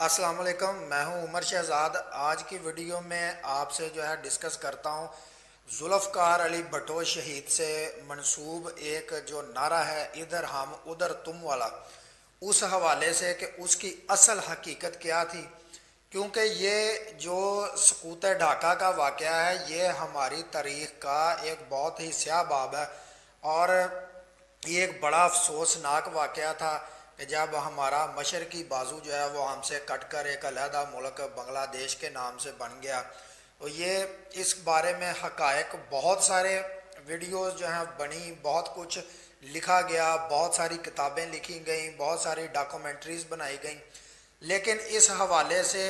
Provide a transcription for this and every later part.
अस्सलाम वालेकुम, मैं हूं उमर शहजाद। आज की वीडियो में आपसे डिस्कस करता हूं जुल्फ़कार अली भुट्टो शहीद से मंसूब एक जो नारा है इधर हम उधर तुम वाला, उस हवाले से कि उसकी असल हकीकत क्या थी। क्योंकि ये जो सकूत ढाका का वाक़या है ये हमारी तारीख़ का एक बहुत ही स्याह बाब है और ये एक बड़ा अफसोसनाक वाक़या था कि जब हमारा मशरकी बाजू जो है वो हमसे कट कर एक अलहदा मुल्क बांग्लादेश के नाम से बन गया। तो ये इस बारे में हक़ाइक़ बहुत सारे वीडियोस जो हैं बनी, बहुत कुछ लिखा गया, बहुत सारी किताबें लिखी गई, बहुत सारी डॉक्यूमेंट्रीज़ बनाई गई। लेकिन इस हवाले से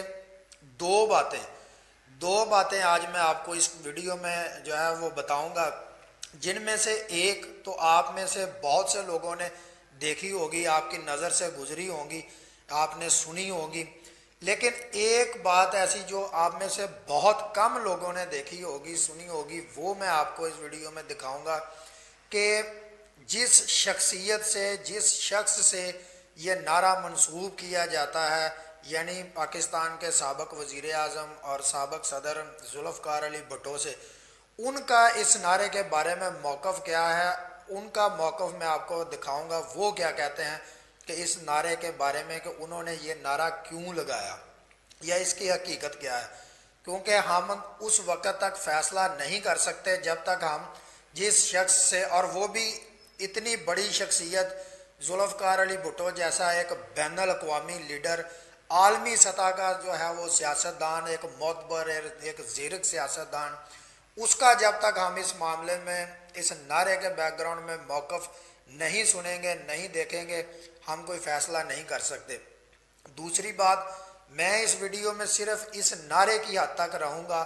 दो बातें आज मैं आपको इस वीडियो में जो है वो बताऊंगा, जिनमें से एक तो आप में से बहुत से लोगों ने देखी होगी, आपकी नज़र से गुजरी होगी, आपने सुनी होगी। लेकिन एक बात ऐसी जो आप में से बहुत कम लोगों ने देखी होगी, सुनी होगी, वो मैं आपको इस वीडियो में दिखाऊंगा कि जिस शख्सियत से, जिस शख्स से ये नारा मंसूब किया जाता है, यानी पाकिस्तान के साबिक़ वज़ीर आज़म और साबिक़ सदर जुल्फ़कार अली भुट्टो से, उनका इस नारे के बारे में मौक़िफ़ क्या है, उनका मौक़िफ़ मैं आपको दिखाऊंगा। वो क्या कहते हैं कि इस नारे के बारे में कि उन्होंने ये नारा क्यों लगाया या इसकी हकीकत क्या है। क्योंकि हम उस वक़्त तक फ़ैसला नहीं कर सकते जब तक हम जिस शख्स से, और वो भी इतनी बड़ी शख्सियत जुल्फ़कार अली भुट्टो जैसा एक बैनुल अक़वामी लीडर, आलमी सतह का जो है वो सियासतदान, एक मोतबर, एक ज़ीरक सियासतदान, उसका जब तक हम इस मामले में, इस नारे के बैकग्राउंड में मौक़िफ़ नहीं सुनेंगे, नहीं देखेंगे, हम कोई फ़ैसला नहीं कर सकते। दूसरी बात, मैं इस वीडियो में सिर्फ इस नारे की हद तक रहूँगा,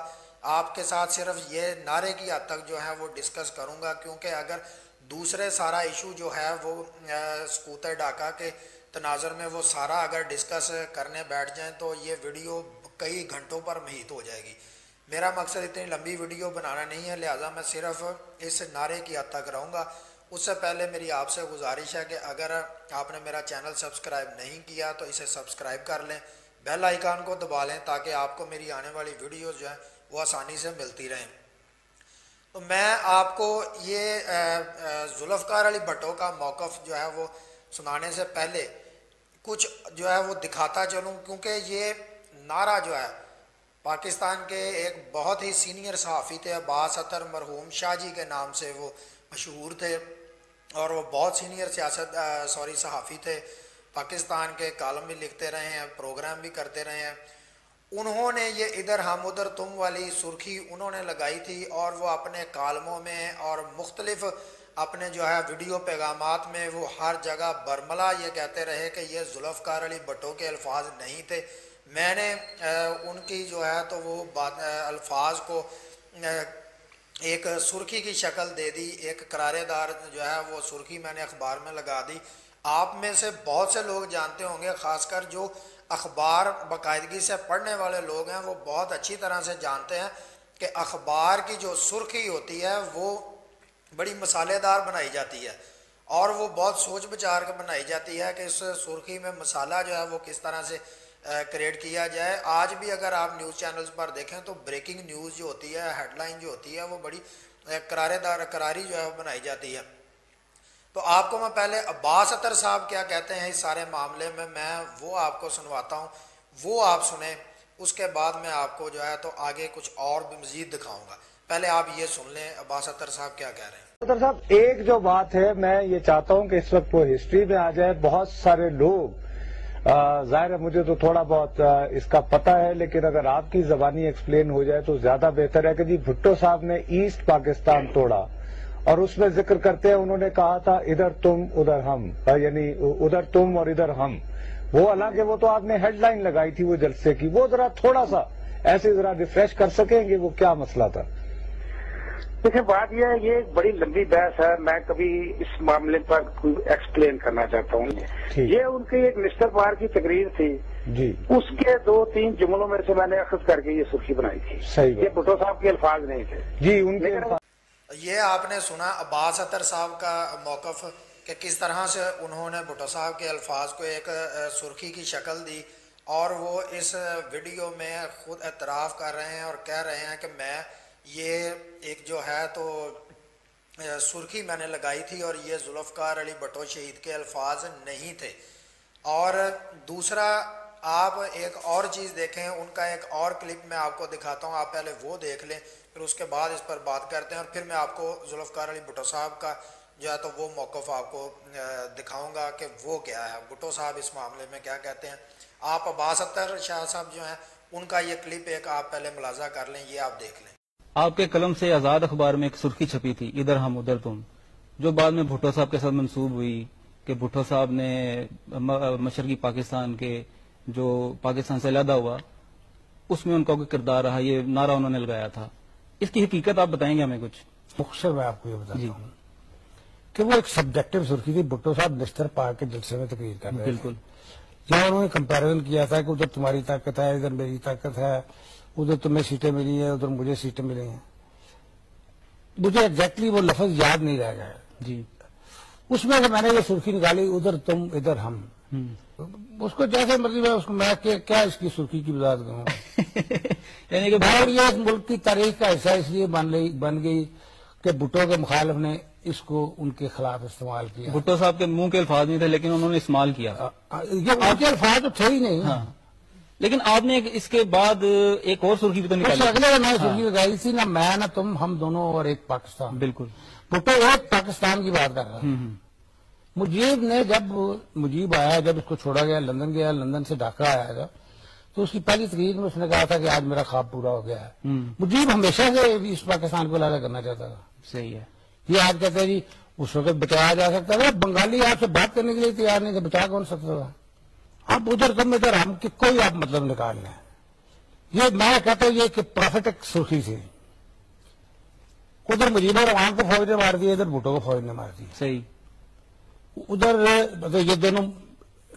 आपके साथ सिर्फ ये नारे की हद तक जो है वो डिस्कस करूँगा। क्योंकि अगर दूसरे सारा इशू जो है वो सकूत ढाका के तनाज़ुर में वो सारा अगर डिस्कस करने बैठ जाएँ तो ये वीडियो कई घंटों पर मुहित हो जाएगी। मेरा मकसद इतनी लंबी वीडियो बनाना नहीं है, लिहाजा मैं सिर्फ इस नारे की हद तक रहूँगा। उससे पहले मेरी आपसे गुजारिश है कि अगर आपने मेरा चैनल सब्सक्राइब नहीं किया तो इसे सब्सक्राइब कर लें, बेल आइकन को दबा लें ताकि आपको मेरी आने वाली वीडियोस जो हैं वो आसानी से मिलती रहें। तो मैं आपको ये जुल्फ़कार अली भुट्टो का मौक़िफ़ जो है वो सुनाने से पहले कुछ जो है वो दिखाता चलूँ। क्योंकि ये नारा जो है पाकिस्तान के एक बहुत ही सीनियर सहाफ़ी थे, अब्बास अतर मरहूम शाह जी के नाम से वो मशहूर थे और वो बहुत सीनियर सहाफ़ी थे। पाकिस्तान के कालम भी लिखते रहे हैं, प्रोग्राम भी करते रहे हैं। उन्होंने ये इधर हम उधर तुम वाली सुर्खी उन्होंने लगाई थी और वो अपने कालमों में और मुख्तलिफ अपने जो है वीडियो पैगामात में वो हर जगह बरमला ये कहते रहे कि ये जुल्फ़कार अली भुट्टो के अल्फाज नहीं थे। मैंने उनकी जो है तो वो अल्फाज को एक सुर्खी की शक्ल दे दी, एक करारेदार जो है वो सुर्खी मैंने अखबार में लगा दी। आप में से बहुत से लोग जानते होंगे, ख़ासकर जो अखबार बाकायदगी से पढ़ने वाले लोग हैं वो बहुत अच्छी तरह से जानते हैं कि अखबार की जो सुर्खी होती है वो बड़ी मसालेदार बनाई जाती है और वो बहुत सोच विचार कर बनाई जाती है कि इस सुर्खी में मसाला जो है वो किस तरह से क्रिएट किया जाए। आज भी अगर आप न्यूज़ चैनल्स पर देखें तो ब्रेकिंग न्यूज़ जो होती है, हेडलाइन जो होती है वो बड़ी करारी जो है वो बनाई जाती है। तो आपको मैं पहले अब्बास अतर साहब क्या कहते हैं इस सारे मामले में, मैं वो आपको सुनवाता हूँ, वो आप सुने। उसके बाद मैं आपको जो है तो आगे कुछ और भी मज़ीद दिखाऊंगा। पहले आप ये सुन लें अब्बास अतर साहब क्या कह रहे हैं। अतर साहब, एक जो बात है मैं ये चाहता हूँ कि इस वक्त वो हिस्ट्री में आ जाए। बहुत सारे लोग, जाहिर है मुझे तो थोड़ा बहुत इसका पता है, लेकिन अगर आपकी जबानी एक्सप्लेन हो जाए तो ज्यादा बेहतर है कि जी भुट्टो साहब ने ईस्ट पाकिस्तान तोड़ा और उसमें जिक्र करते हैं उन्होंने कहा था इधर तुम उधर हम, यानी उधर तुम और इधर हम। वो हालांकि वो तो आपने हेडलाइन लगाई थी वो जलसे की, वो जरा थोड़ा सा ऐसे जरा रिफ्रेश कर सकेंगे वो क्या मसला था। देखिए बात यह है, ये एक बड़ी लंबी बहस है, मैं कभी इस मामले पर एक्सप्लेन करना चाहता हूँ। ये उनकी एक मिस्टर पार की तकरीर थी जी, उसके 2-3 जुमलों में से मैंने अखज करके ये सुर्खी बनाई थी। सही ये भुट्टो साहब के अल्फाज नहीं थे जी, उनके ये आपने सुना अब्बास अतर साहब का मौक़िफ़ कि किस तरह से उन्होंने भुट्टो साहब के अल्फाज को एक सुर्खी की शक्ल दी और वो इस वीडियो में खुद एतराफ़ कर रहे हैं और कह रहे हैं कि मैं ये एक जो है तो सुर्खी मैंने लगाई थी और ये जुल्फ़कार अली भुट्टो शहीद के अल्फाज नहीं थे। और दूसरा, आप एक और चीज़ देखें, उनका एक और क्लिप मैं आपको दिखाता हूँ, आप पहले वो देख लें, फिर उसके बाद इस पर बात करते हैं और फिर मैं आपको जुल्फ़कार अली भुट्टो साहब का जो है तो वो मौक़िफ़ आपको दिखाऊंगा कि वो क्या है, भुट्टो साहब इस मामले में क्या कहते हैं। आप अब्बास अख्तर शाह साहब जो हैं उनका ये क्लिप एक आप पहले मुलाजा कर लें, ये आप देख लें। आपके कलम से आज़ाद अखबार में एक सुर्खी छपी थी, इधर हम उधर तुम, जो बाद में भुट्टो साहब के साथ मंसूब हुई कि भुट्टो साहब ने मशरकी पाकिस्तान के जो पाकिस्तान से अलहदा हुआ उसमें उनका कोई किरदार रहा, ये नारा उन्होंने लगाया था। इसकी हकीकत आप बताएंगे हमें कुछ? मुख्तर मैं आपको ये बताता हूँ कि वो एक सब्जेक्टिव सुर्खी थी। भुट्टो साहब निस्तर पाक के जलसे में तकरीर कर रहे थे, बिल्कुल, जहाँ उन्होंने कंपैरिजन किया था कि उधर तुम्हारी ताकत है, इधर मेरी ताकत है, उधर तुम्हें सीटें मिली है, उधर मुझे सीटें मिली हैं। मुझे एग्जैक्टली वो लफ्ज याद नहीं रह गया जी। उसमें से मैंने ये सुर्खी निकाली, उधर तुम इधर हम। उसको जैसे मर्जी मैं उसको मैं क्या इसकी सुर्खी की वजाहत करूँ यानी कि और ये इस मुल्क की तारीख का हिस्सा इसलिए बन गई कि भुट्टो के मुखालिफ ने इसको उनके खिलाफ इस्तेमाल किया। भुट्टो साहब के मुंह के अल्फाज नहीं थे लेकिन उन्होंने इस्तेमाल किया। ये उनके अल्फाज तो थे ही नहीं। हाँ। लेकिन आपने इसके बाद एक और सुर्खी भी तो निकाली। अगले मैं सुर्खी लगाई थी ना, मैं ना तुम, हम दोनों और एक पाकिस्तान। बिल्कुल, भुट्टो एक पाकिस्तान की बात कर रहा है। मुजीब ने जब मुजीब आया, जब इसको छोड़ा गया, लंदन गया, लंदन से ढाका आया था, तो उसकी पहली तकरीर में उसने कहा था कि आज मेरा ख्वाब पूरा हो गया है। मुजीब हमेशा से इस पाकिस्तान को अलग करना चाहता था। सही है। ये आज कहते हैं जी उस वक्त बचाया जा सकता था, बंगाली आपसे बात करने के लिए तैयार नहीं थे, बचा कौन सकता था? अब उधर तुम इधर हम कि कोई आप मतलब निकाल लें। ये मैं कहता हूँ ये कि प्रॉफिटिक सुर्खी थी। उधर मुजीब रहमान को फौज ने मार दिया, इधर भुट्टो को फौज ने मार दिया। सही। उधर मतलब ये दोनों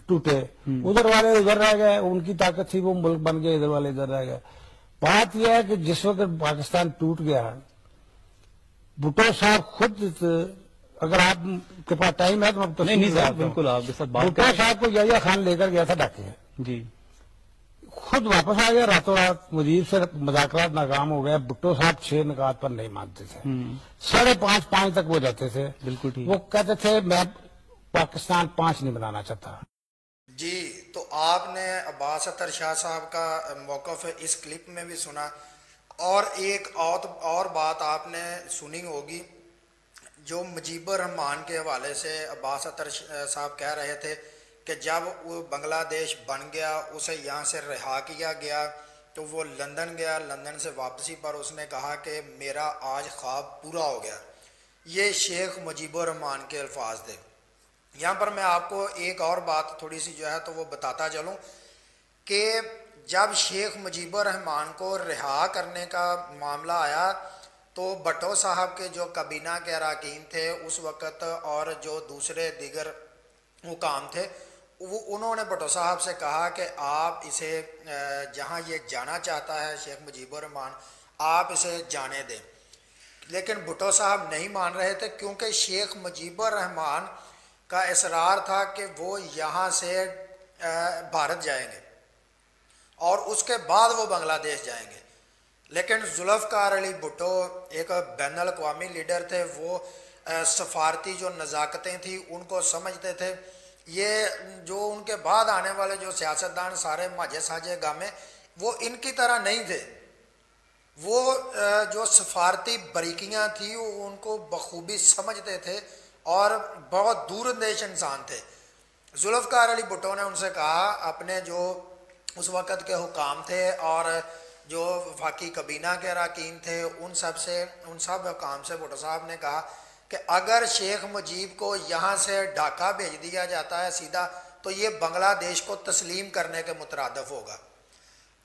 टूटे, उधर वाले उधर रह गए, उनकी ताकत थी वो मुल्क बन गए, इधर वाले इधर रह गए। बात यह है कि जिस वक्त पाकिस्तान टूट गया, भुट्टो साहब खुद, अगर आपके पास टाइम है तो मैं नहीं साहब बिल्कुल आपके साथ बात। भुट्टो साहब को याहिया खान लेकर गया था ढाके जी, खुद वापस आ गया रातों रात। मुजीब से मुज़ाकरात नाकाम हो गया। भुट्टो साहब 6 निकात पर नहीं मानते थे, 5.5 तक वो जाते थे। बिल्कुल ठीक। वो कहते थे मैं पाकिस्तान 5 नहीं बनाना चाहता जी। तो आपने अब्बास अख्तर शाह साहब का मौक़िफ़ इस क्लिप में भी सुना, और एक और बात आपने सुनी होगी जो मुजीबुर रहमान के हवाले से अब्बास अख्तर साहब कह रहे थे कि जब वो बांग्लादेश बन गया, उसे यहाँ से रिहा किया गया, तो वो लंदन गया, लंदन से वापसी पर उसने कहा कि मेरा आज ख्वाब पूरा हो गया। ये शेख मुजीबुर रहमान के अल्फाज थे। यहाँ पर मैं आपको एक और बात थोड़ी सी जो है तो वो बताता चलूँ कि जब शेख मुजीबुर रहमान को रिहा करने का मामला आया तो भुट्टो साहब के जो काबीना के अरकान थे उस वक़्त और जो दूसरे दीगर हुकाम थे, वो उन्होंने भुट्टो साहब से कहा कि आप इसे जहाँ ये जाना चाहता है शेख मुजीबुर रहमान, आप इसे जाने दें। लेकिन भुट्टो साहब नहीं मान रहे थे क्योंकि शेख मुजीबुर रहमान का इसरार था कि वो यहाँ से भारत जाएंगे और उसके बाद वो बांग्लादेश जाएंगे। लेकिन जुल्फ़कार अली भुट्टो एक बैनुल अक़वामी लीडर थे, वो सफारती जो नज़ाकतें थी उनको समझते थे। ये जो उनके बाद आने वाले जो सियासतदान सारे माजे साजे गामे, वो इनकी तरह नहीं थे। वो जो सफारती बारीकियाँ थी वो उनको बखूबी समझते थे और बहुत दूरंदेश इंसान थे। जुल्फ़कार अली भुट्टो ने उनसे कहा, अपने जो उस वक़्त के हुकाम थे और जो वफाकी काबीना के अरकान थे उन सब हुकाम से भुट्टो साहब ने कहा कि अगर शेख मुजीब को यहाँ से ढाका भेज दिया जाता है सीधा, तो ये बांग्लादेश को तस्लीम करने के मुतरादिफ होगा,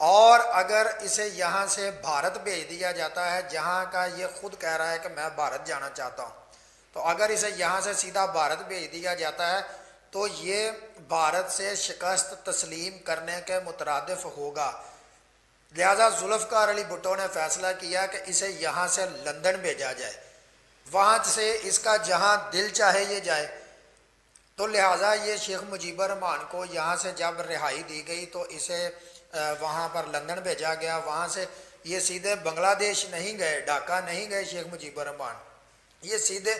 और अगर इसे यहाँ से भारत भेज दिया जाता है जहाँ का ये खुद कह रहा है कि मैं भारत जाना चाहता हूँ, तो अगर इसे यहाँ से सीधा भारत भेज दिया जाता है तो ये भारत से शिकस्त तस्लीम करने के मुतरादिफ होगा। लिहाजा जुल्फ़कार अली भुट्टो ने फैसला किया कि इसे यहाँ से लंदन भेजा जाए, वहाँ से इसका जहाँ दिल चाहे ये जाए। तो लिहाजा ये शेख मुजीबर रहमान को यहाँ से जब रिहाई दी गई तो इसे वहाँ पर लंदन भेजा गया। वहाँ से ये सीधे बांग्लादेश नहीं गए, ढाका नहीं गए शेख मुजीबर रहमान, ये सीधे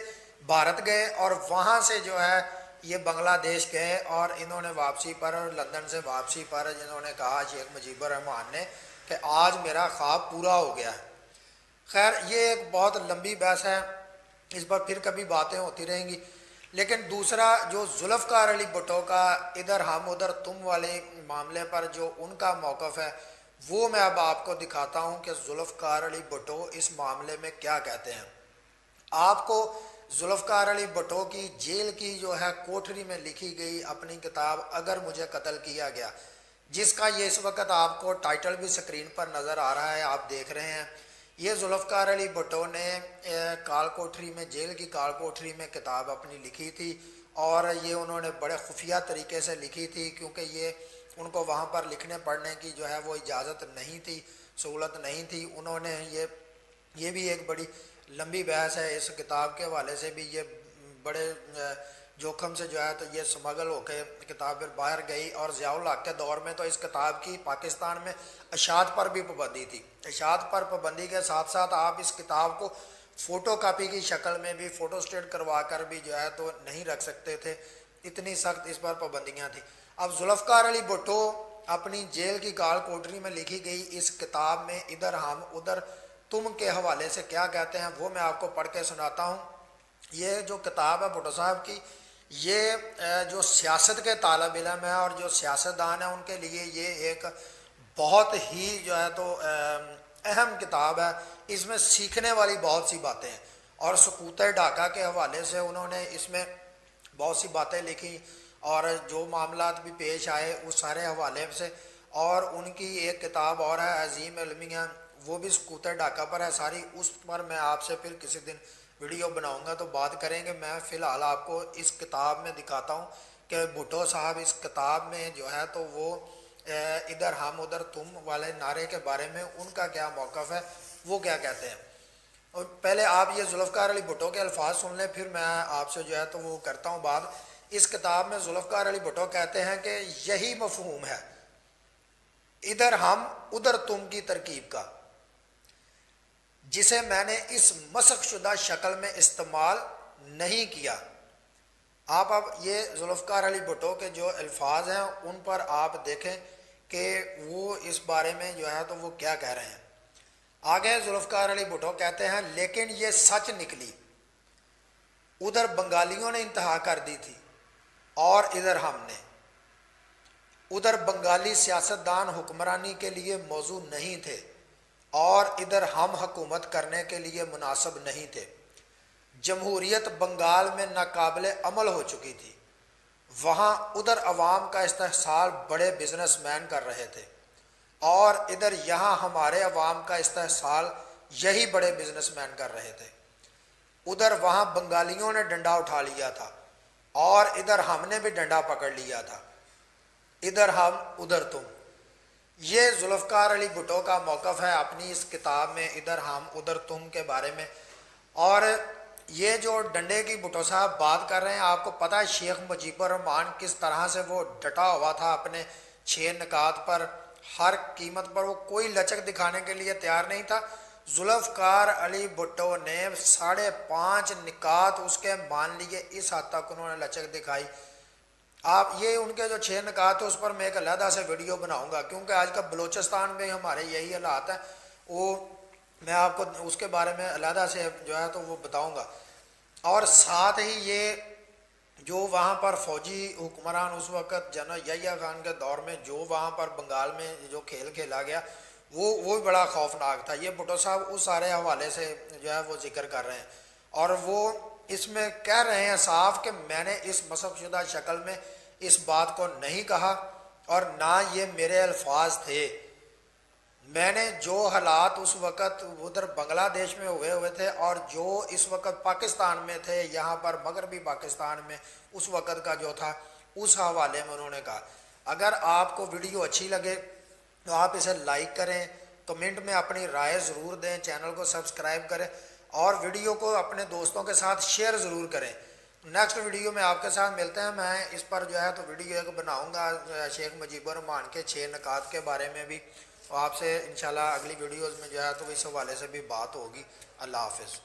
भारत गए और वहाँ से जो है ये बांग्लादेश गए और इन्होंने वापसी पर, लंदन से वापसी पर जिन्होंने कहा शेख मुजीबर रहमान ने कि आज मेरा ख्वाब पूरा हो गया है। खैर ये एक बहुत लंबी बहस है, इस पर फिर कभी बातें होती रहेंगी। लेकिन दूसरा जो जुल्फ़कार अली भुट्टो का इधर हम उधर तुम वाले मामले पर जो उनका मौक़िफ़ है वो मैं अब आपको दिखाता हूं कि जुल्फ़कार अली भुट्टो इस मामले में क्या कहते हैं। आपको जुल्फ़कार अली भुट्टो की जेल की जो है कोठरी में लिखी गई अपनी किताब अगर मुझे कत्ल किया गया, जिसका ये इस वक्त आपको टाइटल भी स्क्रीन पर नज़र आ रहा है, आप देख रहे हैं। ये जुल्फ़कार अली भुट्टो ने काल कोठरी में, जेल की काल कोठरी में किताब अपनी लिखी थी और ये उन्होंने बड़े खुफिया तरीके से लिखी थी क्योंकि ये उनको वहाँ पर लिखने पढ़ने की जो है वो इजाज़त नहीं थी, सहूलत नहीं थी। उन्होंने ये भी एक बड़ी लंबी बहस है इस किताब के हवाले से भी। ये बड़े जोखम से जो है तो ये स्मगल होकर किताब फिर बाहर गई और ज़ियाउल हक़ के दौर में तो इस किताब की पाकिस्तान में अशात पर भी पाबंदी थी। अशात पर पाबंदी के साथ साथ आप इस किताब को फ़ोटो कापी की शक्ल में भी फ़ोटो स्टेट करवा कर भी जो है तो नहीं रख सकते थे, इतनी सख्त इस पर पाबंदियाँ थी। अब जुल्फ़कार अली भुट्टो अपनी जेल की काल कोठरी में लिखी गई इस किताब में इधर हम उधर तुम के हवाले से क्या कहते हैं वो मैं आपको पढ़ के सुनाता हूँ। ये जो किताब है भुट्टो साहब की, ये जो सियासत के तालिब इल्म है और जो सियासतदान है उनके लिए ये एक बहुत ही जो है तो अहम किताब है। इसमें सीखने वाली बहुत सी बातें हैं और सकूत ढाका के हवाले से उन्होंने इसमें बहुत सी बातें लिखी और जो मामलात भी पेश आए उस सारे हवाले से। और उनकी एक किताब और है अजीम अलमिया, वो भी सकूत ढाका पर है सारी, उस पर मैं आपसे फिर किसी दिन वीडियो बनाऊंगा तो बात करेंगे। मैं फ़िलहाल आपको इस किताब में दिखाता हूँ कि भुट्टो साहब इस किताब में जो है तो वो इधर हम उधर तुम वाले नारे के बारे में उनका क्या मौक़िफ़ है, वो क्या कहते हैं। और पहले आप ये जुल्फ़कार अली भुट्टो के अल्फाज सुन लें, फिर मैं आपसे जो है तो वो करता हूँ बात। इस किताब में जुल्फ़कार अली भुट्टो कहते हैं कि यही मफ़हूम है इधर हम उधर तुम की तरकीब का, जिसे मैंने इस मसख शुदा शक्ल में इस्तेमाल नहीं किया। आप अब ये जुल्फ़कार अली भुट्टो के जो अल्फाज हैं उन पर आप देखें कि वो इस बारे में जो है तो वो क्या कह रहे हैं। आगे जुल्फ़कार अली भुट्टो कहते हैं, लेकिन ये सच निकली, उधर बंगालियों ने इंतहा कर दी थी और इधर हमने। उधर बंगाली सियासतदान हुक्मरानी के लिए मौजू नहीं थे और इधर हम हुकूमत करने के लिए मुनासिब नहीं थे। जमहूरियत बंगाल में नाकाबिले अमल हो चुकी थी, वहाँ उधर अवाम का इस्तेहसाल बड़े बिजनेसमैन कर रहे थे और इधर यहाँ हमारे अवाम का इस्तेहसाल यही बड़े बिजनेसमैन कर रहे थे। उधर वहाँ बंगालियों ने डंडा उठा लिया था और इधर हमने भी डंडा पकड़ लिया था। इधर हम उधर तुम, ये जुल्फ़कार अली भुट्टो का मौक़िफ़ है अपनी इस किताब में इधर हम उधर तुम के बारे में। और ये जो डंडे की भुट्टो साहब बात कर रहे हैं, आपको पता है शेख मुजीबर रहमान किस तरह से वो डटा हुआ था अपने 6 निकात पर, हर कीमत पर वो कोई लचक दिखाने के लिए तैयार नहीं था। जुल्फ़कार अली भुट्टो ने 5.5 निकात उसके मान लिए, इस हद तक उन्होंने लचक दिखाई। आप ये उनके जो 6 निकात है उस पर मैं एक अलहदा से वीडियो बनाऊंगा क्योंकि आज का बलूचिस्तान में हमारे यही हालात है, वो मैं आपको उसके बारे में अलहदा से जो है तो वो बताऊंगा। और साथ ही ये जो वहाँ पर फौजी हुक्मरान उस वक़्त जनरल यहिया खान के दौर में जो वहाँ पर बंगाल में जो खेल खेला गया वो भी बड़ा खौफनाक था। ये भुट्टो साहब उस सारे हवाले से जो है वो जिक्र कर रहे हैं और वो इसमें कह रहे हैं साफ कि मैंने इस मसखशुदा शक्ल में इस बात को नहीं कहा और ना ये मेरे अल्फाज थे। मैंने जो हालात उस वक़्त उधर बांग्लादेश में हुए थे और जो इस वक़्त पाकिस्तान में थे, यहाँ पर मगरबी पाकिस्तान में उस वक़्त का जो था उस हवाले में उन्होंने कहा। अगर आपको वीडियो अच्छी लगे तो आप इसे लाइक करें, कमेंट में अपनी राय ज़रूर दें, चैनल को सब्सक्राइब करें और वीडियो को अपने दोस्तों के साथ शेयर ज़रूर करें नेक्स्ट वीडियो में आपके साथ मिलते हैं। मैं इस पर जो है तो वीडियो एक बनाऊंगा शेख मुजीबुर रहमान के 6 नकात के बारे में भी, आपसे इंशाल्लाह अगली वीडियोस में जो है तो इस हवाले से भी बात होगी। अल्लाह हाफिज़।